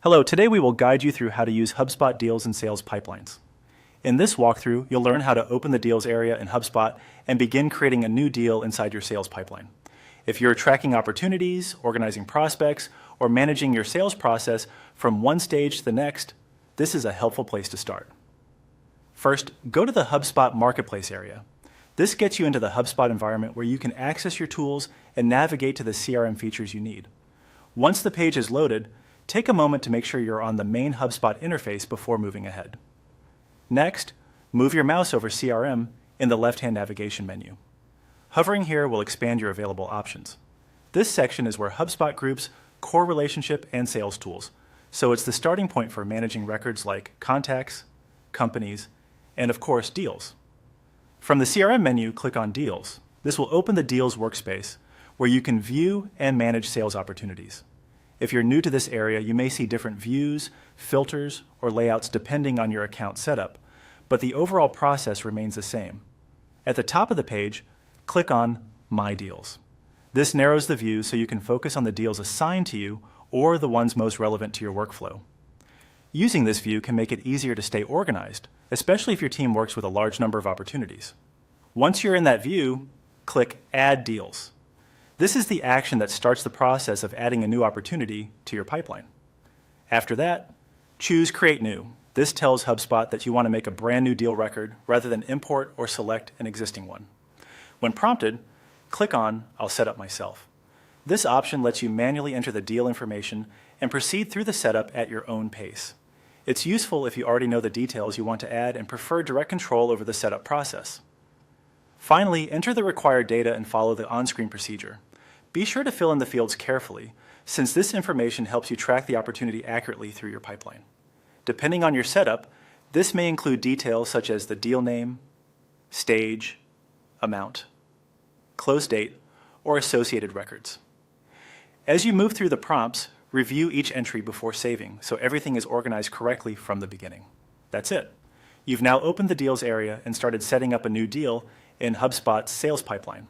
Hello, today we will guide you through how to use HubSpot Deals and Sales Pipelines. In this walkthrough, you'll learn how to open the Deals area in HubSpot and begin creating a new deal inside your sales pipeline. If you're tracking opportunities, organizing prospects, or managing your sales process from one stage to the next, this is a helpful place to start. First, go to the HubSpot Marketplace area. This gets you into the HubSpot environment where you can access your tools and navigate to the CRM features you need. Once the page is loaded, take a moment to make sure you're on the main HubSpot interface before moving ahead. Next, move your mouse over CRM in the left-hand navigation menu. Hovering here will expand your available options. This section is where HubSpot groups core relationship and sales tools, so it's the starting point for managing records like contacts, companies, and of course, deals. From the CRM menu, click on Deals. This will open the Deals workspace, where you can view and manage sales opportunities. If you're new to this area, you may see different views, filters, or layouts depending on your account setup, but the overall process remains the same. At the top of the page, click on My Deals. This narrows the view so you can focus on the deals assigned to you or the ones most relevant to your workflow. Using this view can make it easier to stay organized, especially if your team works with a large number of opportunities. Once you're in that view, click Add Deals. This is the action that starts the process of adding a new opportunity to your pipeline. After that, choose Create New. This tells HubSpot that you want to make a brand new deal record rather than import or select an existing one. When prompted, click on I'll set up myself. This option lets you manually enter the deal information and proceed through the setup at your own pace. It's useful if you already know the details you want to add and prefer direct control over the setup process. Finally, enter the required data and follow the on-screen procedure. Be sure to fill in the fields carefully, since this information helps you track the opportunity accurately through your pipeline. Depending on your setup, this may include details such as the deal name, stage, amount, close date, or associated records. As you move through the prompts, review each entry before saving, so everything is organized correctly from the beginning. That's it. You've now opened the Deals area and started setting up a new deal in HubSpot's sales pipeline.